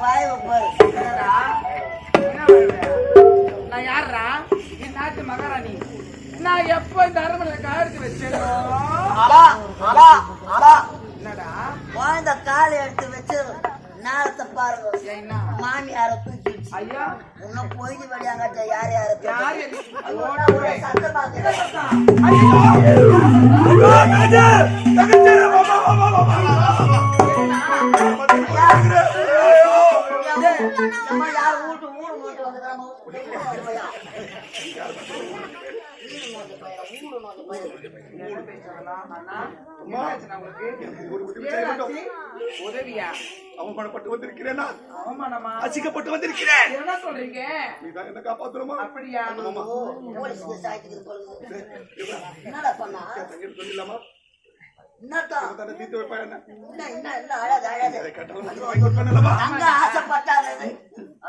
வாய் பாரு. நான் யாரா? என் நாட்டு மகாராணி. நான் எப்ப இந்த அரண்மனை காலத்து வச்சேன்? என்னடா இந்த காலை எடுத்து வச்சு நேரத்தை பாருங்க. மாமியார தூக்கி ஐயா இன்னும் போயிட்டு வழியாங்க. யார் யாரு வீட்டு ஊரு போட்டு வந்துக்கிறாங்க. உதவியா அவமானப்பட்டு வந்திருக்கிறேனா? அவமானமா? அசிக்கப்பட்டு வந்திருக்கிறேன். என்ன சொல்றீங்க? நீதான் என்ன காப்பாத்தணுமா? அப்படியா? போலீஸ்க்கு சாய்த்துக்கு என்னடா பண்ணா சொல்லிடலாமா? என்னத்தான் தீர்த்து வைப்பா என்ன? என்ன அழகு அழகு வாங்கி வைப்பேன். அங்க ஆசைப்பட்டாரு.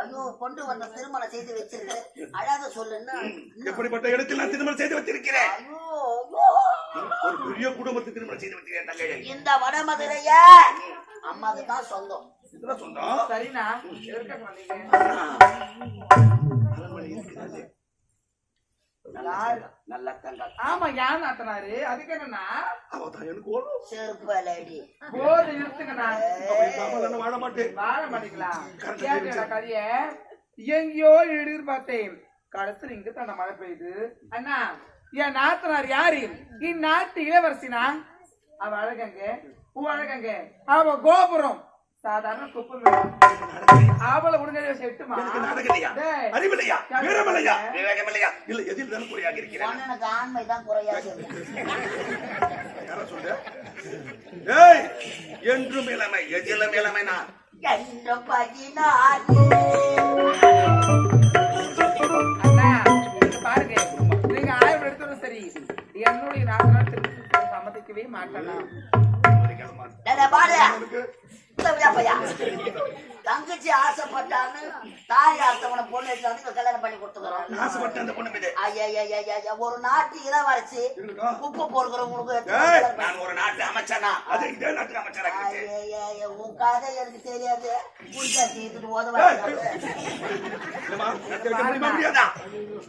ஐயோ கொண்டு வந்த திருமணம் செய்து வச்சிருக்கு. அழக சொல்லுன்னா எப்படிப்பட்ட இடத்தில் நான் திருமணம் செய்து வச்சிருக்கிறேன்? ஐயோ ஒரு பெரிய குடும்பத்துக்கு திருமணம் செய்து வச்சிருக்கேன். இந்த வடமதுரைய அம்மாக்கு தான் சொந்தம். இதுதான் சொந்தம். சரிண்ணா எதற்காக வந்தீங்க? நல்ல தங்க. ஆமா யார் நாத்தனாரு? அதுக்கு என்னன்னா அவதான் எனக்கு ஓடும். செருப்பாலடி போது நிறுத்துங்கண்ணா. வாழ மாட்டேன். வாழ மாட்டீங்களா? கேட்டா கதைய எங்கேயோ எதிர்பார்த்தேன். கடைசியில் இங்க தான மழை பெய்யுது. அண்ணா என் நாத்தனார் யாரு? இந்நாட்டு இளவரசினா. அவ அழகங்க அழகங்க. அவ கோபுரம் சாதாரண குப்பம். அவளை உடனே செட்டுமா? அறிவில்லையா? வீரமில்லையா? விவேகமில்லையா? இல்ல எதில் தான் குறையாக இருக்கிறேன். எனக்கு ஆண்மைதான் குறையாக சொல்ற? ஏய் என்றும் இளமை எதிலும் இளமை நான். என்று பதினாறு அண்ணா பாருங்க, நீங்க 1000 எடுத்தோம் சரி, என்னுடைய நாத்தனார் திருப்பி சம்மதிக்கவே மாட்டேன்னா. தங்கச்சி ஆசைப்பட்டான்னு தாய் ஆசைப்பட பொண்ணு எடுத்து கல்யாணம் பண்ணி கொடுத்துக்கிறோம். ஒரு நாட்டு இளவரசி குப்பை போடுறவங்களுக்கு ஒரு நாட்டு அமைச்சனா உன் கதை எனக்கு தெரியாது.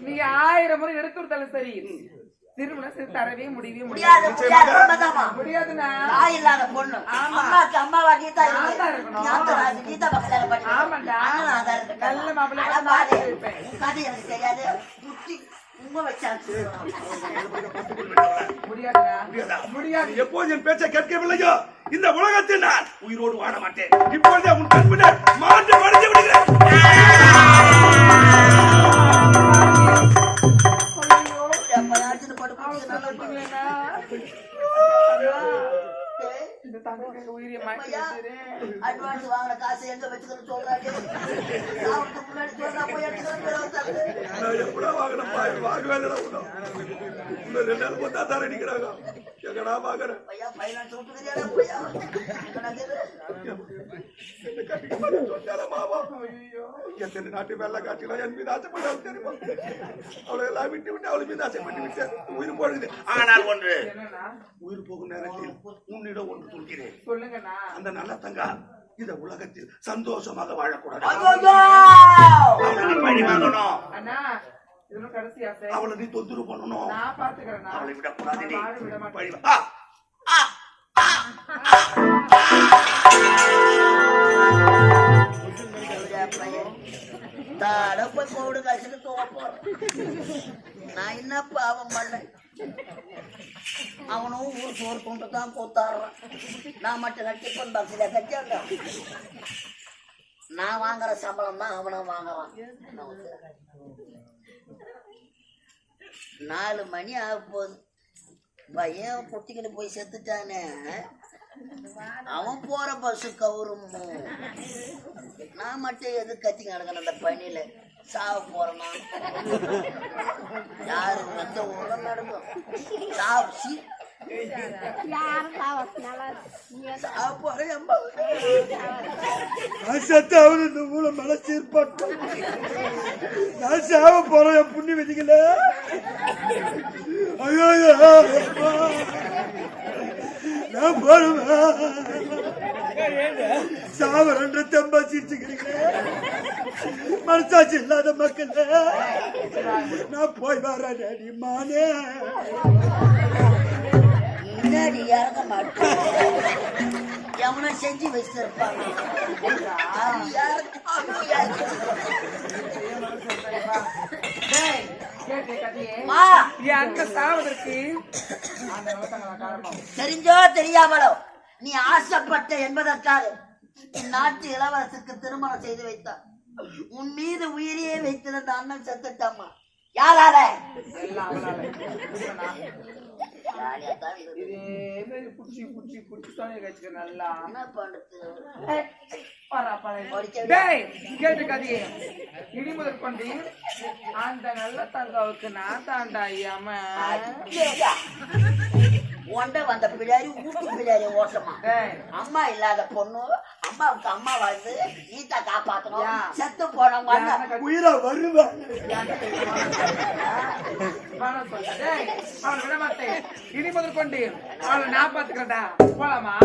நீங்க 1000 முறை எடுத்து கொடுத்தாலும் சரி, திருமணம் தரவே முடியவே முடியாது. முடியாதுண்ணா. தாய் இல்லாத பொண்ணு அம்மாக்கு அம்மாவா நீதா இருக்கணும். நீதா கல்யாணம் பண்ணி ஆமாண்டா. நல்ல மாப்பிள்ளை கதை எனக்கு தெரியாது. உங்க வச்சாச்சு முடியாது. எப்போது என் பேச்சை கேட்கவில்லையோ இந்த உலகத்தில் நான் உயிரோடு வாழ மாட்டேன். இப்பொழுதே உன் கண்பினர் மாற்றி மறைத்து விடுகிறேன். அட்வான்ஸ் வாங்கின காசு எங்க வச்சுக்கணும் சொல்றாங்க. முன்னாடி சொன்னா போய் எப்படா வாங்கின வாங்கவே இன்னும் 2 நாள் போய் தாத்தார அடிக்கிறாங்க. எங்கடா வாங்குறேன் எத்தனை நாட்டு வெள்ள காட்சிகளா என் மீது ஆசைப்பட்டாலும் தெரியுமா? அவளை எல்லாம் விட்டு விட்டு அவளை மீது ஆசைப்பட்டு விட்டு உயிர் போடுது. ஆனால் ஒன்று, உயிர் போகும் நேரத்தில் உன்னிடம் ஒன்று சொல்கிறேன். சொல்லுங்கண்ணா. அந்த நல்ல தங்கா இந்த உலகத்தில் சந்தோஷமாக வாழக்கூடாது. பழி வாங்கணும். அவளை நீ தொந்தரவு பண்ணணும். அவளை விடக்கூடாது. போடு காய்ச்சல் நான் என்ன பாவம் பண்ண. அவனும் ஊர் சோறு கொண்டு தான் கூத்தாடுறான். நான் மட்டும் டிஃபன் பாக்ஸில் கட்டியாண்டா. நான் வாங்குற சம்பளம் தான் அவனும் வாங்குறான். 4 மணி ஆக போகுது. பையன் பொட்டிக்கிட்டு போய் செத்துட்டானே. அவன் போற பஸ்ஸு கவுரும். நான் மட்டும் எது கத்தி கிடக்கணும் அந்த பணியில சாவ போறேன்னா. யாரு எந்த ஊரம் நடக்கும் சாப்பிச்சு நான் சாவ போறேன். என் புண்ணி விதிக்கல. நான் போடுவேன் சாவரன்ற தெம்பா சிரிச்சுக்கிறீங்களே மனசாட்சி இல்லாத மக்கள் நான் போய் வரேன் அடி மானே முன்னாடி இறங்க மாட்டேன் எவனை செஞ்சு வச்சிருப்பாங்க தெரிஞ்சோ தெரியாமலோ நீ ஆசைப்பட்ட என்பதற்காக நாட்டு இளவரசுக்கு திருமணம் செய்து வைத்தார். உன் மீது உயிரியே வைத்திருந்த அண்ணன் செத்துட்டாமா. யாரால? இடிமுதல் கொண்டு அந்த நல்ல தங்காவுக்கு நான் தாண்டா ஐயாம ஒண்ட வந்த பிள்ளாரி ஊட்டு பிள்ளாரி ஓட்டமா. அம்மா இல்லாத பொண்ணு அம்மாவுக்கு அம்மா வந்து நீட்டா காப்பாத்தணும். செத்து போனவங்க உயிரா வருவேன். அவன் விட மாட்டேன். இடிமுதல் கொண்டு அவளை நான் பாத்துக்கிறேன்டா. போலாமா?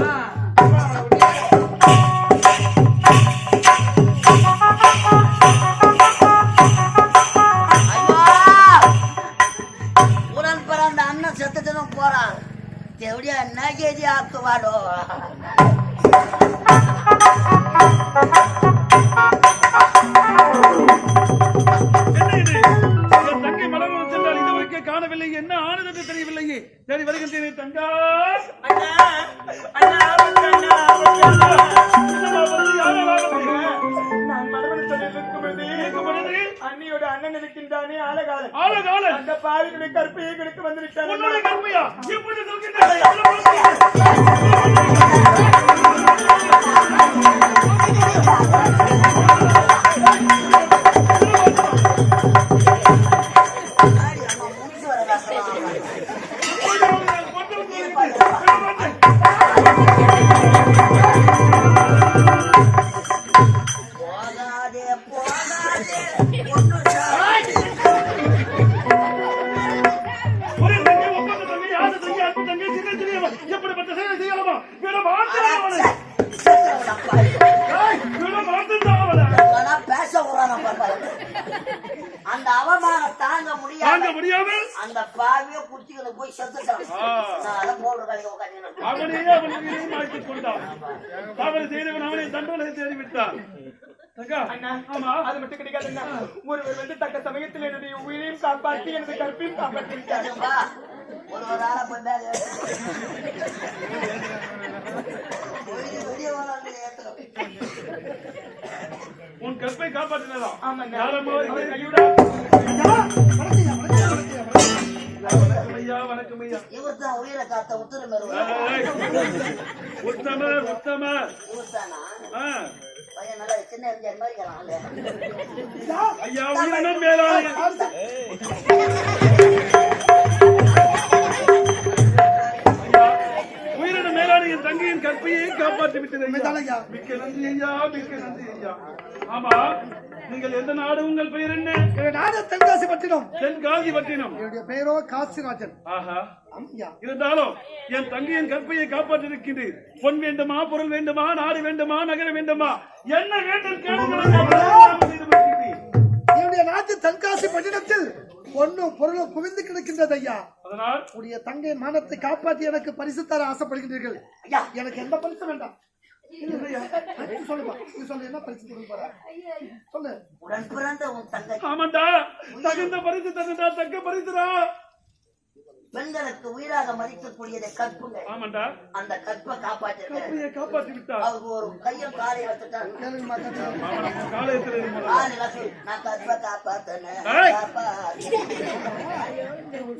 உடன் பிறந்த அண்ணன் செத்துட்டுதான் போறான். எப்படியா நகேதி ஆக்குவாடோ. தங்கை மலர்வனம் சென்றால் இதுவரைக்கும் காணவில்லை. என்ன ஆனது தெரியவில்லையே. சரி வருகின்றேன் தங்கா. அண்ணியோட அண்ணன் இருக்கின்றானே ஆலகால அந்த பாவிகளுடைய கற்பையை கொடுத்து வந்திருக்காங்க. கற்பையா எப்படி அந்த அவமானம் தாங்க முடியாம அந்த பாவிய குச்சிகளை போய் செத்துட்டான். அது மட்டும் கிடைக்காது. ஒருவர் வந்து தக்க சமயத்தில் என்னுடைய உயிரையும் காப்பாற்றி எனது கற்பையும் காப்பாற்றிருக்காரு. ஒரு ஆளை பண்ணாங்க உன் கற்பை காப்பாற்றினதா? வணக்கம் ஐயா. இவர் தான் உயிரை காத்த உத்தரமர். பையன் நல்லா சின்ன எம்ஜிஆர் மாதிரி ஐயா உயிரினம் மேலான உயிரினம் மேலான என் தங்கையின் கற்பையை காப்பாற்றி விட்டது. மிக்க நன்றி ஐயா, மிக்க நன்றி ஐயா. ஆமா, நீங்கள் எந்த நாடு? உங்கள் பெயர் என்ன? நாடு தென்காசிப்பட்டினம். தென்காசிப்பட்டினம். என்னுடைய பெயரோ காசிராஜன். ஆஹா, இருந்தாலும் என் தங்கையின் கற்பையை காப்பாற்றிருக்கின்றேன். பொன் வேண்டுமா, பொருள் வேண்டுமா, நாடு வேண்டுமா, நகரம் வேண்டுமா, என்ன வேண்டும் கேளுங்கள். என்னுடைய நாட்டு தென்காசிப்பட்டினத்தில் பொன்னும் பொருளும் குவிந்து கிடக்கின்றது ஐயா. அதனால் உடைய தங்கையின் மானத்தை காப்பாற்றி எனக்கு பரிசு தர ஆசைப்படுகின்றீர்கள். எனக்கு எந்த பரிசு வேண்டாம். உடன் பிறந்த உன் தங்கை. ஆமாண்டா, தகுந்த பரிசு தகுந்தா, தக்க பரிசுடா. பெண்களுக்கு உயிராக மதிக்கக்கூடியதை கற்புங்க. ஆமாண்டா, அந்த கற்பை காப்பாற்றி விட்டார். அவருக்கு ஒரு கையும் காலை வச்சுட்டாங்க. நான் கற்பை காப்பாத்தேன்.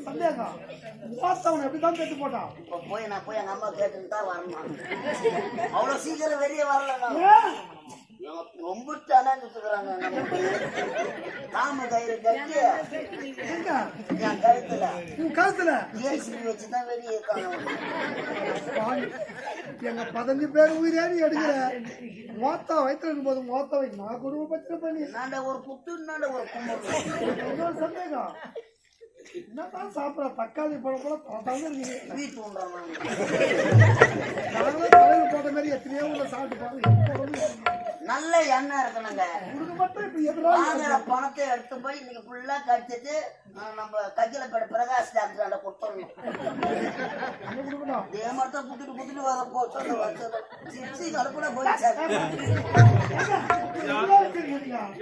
சந்தேகம் எப்படிதான் கேட்டு போட்டான். போய் நான் போய் எங்க அம்மா கேட்டுன்னு தான் வரணும். அவ்வளவு சீக்கிரம் வெளியே வரல. ரொம்ப தானேங்கிறாங்க. நாம கயிறு கட்டி என் கழுத்துல ஜேசிபி வச்சுதான் வெளியே இருக்காங்க. எங்க 15 பேர் உயிரேறி எடுக்கிற மோத்தா வயிற்று இருக்கும் போது மோத்தா வை நான் குடும்ப பத்திர பண்ணி நான் ஒரு குத்து ஒரு கும்பல். சந்தேகம் என்னதான் சாப்பிட்ற தக்காளி பழம் கூட பார்த்தாலும் இருக்கீங்க. வீட்டு உண்றான் நாங்களும் தலையில் போட்ட மாதிரி எத்தனையோ உள்ள சாப்பிட்டு பாருங்க. நல்ல எண்ணெய் இருக்கணுங்க. உனக்கு மட்டும் இப்ப எதிராக வாங்குற பணத்தை எடுத்து போய் இன்னைக்கு ஃபுல்லா கடிச்சிட்டு நம்ம கஜிலப்பேட பிரகாஷ் டாக்டர் கொடுத்துடணும். கொடுக்கணும். இதே மாதிரி தான் குத்துட்டு வர போச்சு சிப்ஸி கலப்பட போயிடுச்சாங்க.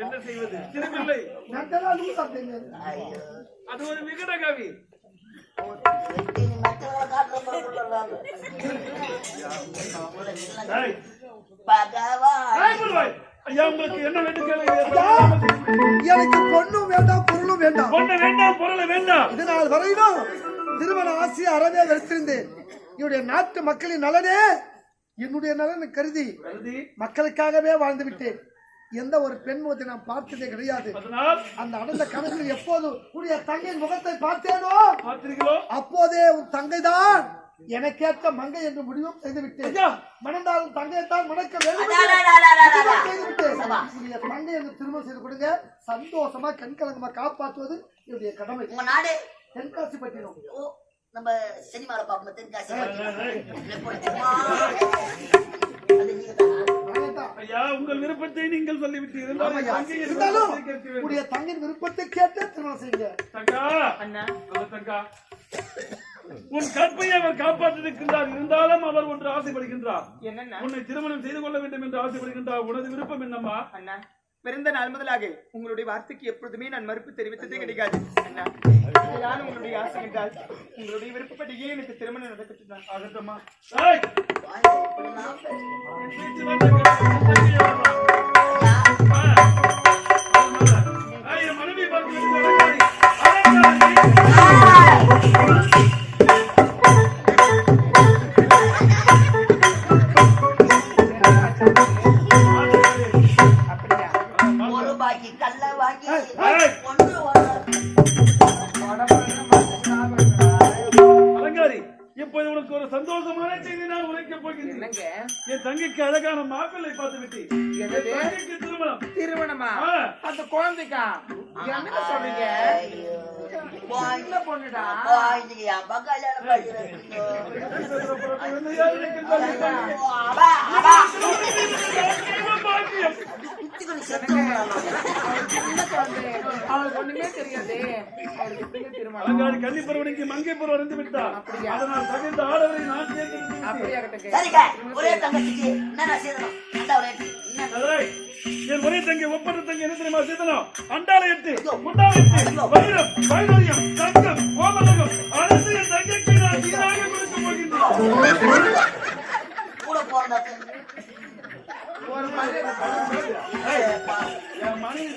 என்ன செய்வது திரும்பில்லை நட்டெல்லாம் லூஸ் ஆகுங்க. ஐயோ அது ஒரு விகட கவி மற்றவங்களை காட்டுற பகவான் ஐயா உங்களுக்கு என்ன வேண்டும் கேளுங்க. எனக்கு பொண்ணும் வேண்டாம் பொருளும் வேண்டாம். பொண்ணு வேண்டாம் பொருள் வேண்டாம். இது நாள் வரையிலும் திருமண ஆசையை அறவே வெறுத்திருந்தேன். என்னுடைய நாட்டு மக்களின் நலனே என்னுடைய நலனை கருதி மக்களுக்காகவே வாழ்ந்து விட்டேன். எந்த ஒரு பெண் முகத்தை நான் பார்த்ததே கிடையாது. அந்த அடர்ந்த கணக்கில் எப்போது உடைய தங்கையின் முகத்தை பார்த்தேனோ அப்போதே உன் தங்கைதான் எனக்கேற்ற மங்கை என்று முடிவும் செய்து விட்டேன். மணந்தாலும் தங்கையைத்தான் மணக்க வேண்டும் செய்து விட்டேன். தங்கை என்று திருமணம் செய்து கொடுங்க. சந்தோஷமா கண்கலங்கமா காப்பாற்றுவது என்னுடைய கடமை. உங்க நாடு தென்காசி பட்டினம். நம்ம சினிமால பாப்போம். தென்காசி ஐயா உங்கள் விருப்பத்தை நீங்கள் சொல்லிவிட்டீர்கள். உடைய தங்கின் விருப்பத்தை கேட்டு திருமணம் செய்யுங்க. தங்கா அண்ணா தங்கா உன் கற்பை அவர் காப்பாற்றிருக்கின்றார். இருந்தாலும் அவர் ஒன்று ஆசைப்படுகின்றார். என்னன்னா உன்னை திருமணம் செய்து கொள்ள வேண்டும் என்று ஆசைப்படுகின்றார். உனது விருப்பம் என்னம்மா? அண்ணா பிறந்த நாள் முதலாக உங்களுடைய வார்த்தைக்கு எப்பொழுதுமே நான் மறுப்பு தெரிவித்ததே கிடையாது. அண்ணா யாரும் உங்களுடைய ஆசை என்றால் உங்களுடைய விருப்பப்படியே எனக்கு திருமணம் நடக்கட்டும். ஆகட்டம்மா. மனைவி ஒரு பாக்கி கல்ல வாங்கி அலங்காரி இப்போது உனக்கு ஒரு சந்தோஷமான செய்தி நான் உரைக்கப் போகிறேன். என் தங்கைக்கு அழகான மாப்பிள்ளை பார்த்து விட்டு திருமணம். திருமணமா? அந்த குழந்தைக்கா என்ன சொல்றீங்க? பொண்ணுடா அவளுக்கு ஒண்ணுமே தெரியாது. அலங்காரி கன்னி பருவனுக்கு மங்கை பருவம் இருந்து விட்டார். அதனால் தகுந்த ஆடவரை நான் ஒரே தங்கச்சிக்கு என் ஒரே தங்கை ஒப்பந்த தங்கை என்ன தெரியுமா செய்தனும்? அண்டாலை எட்டு முண்டாலை எட்டு வைரம் வைரரியம் தங்கம் கோமலகம் அரசு என் தங்கைக்கு நான் சீராக கொடுக்க போகின்றேன். கூட போறதா மனைவி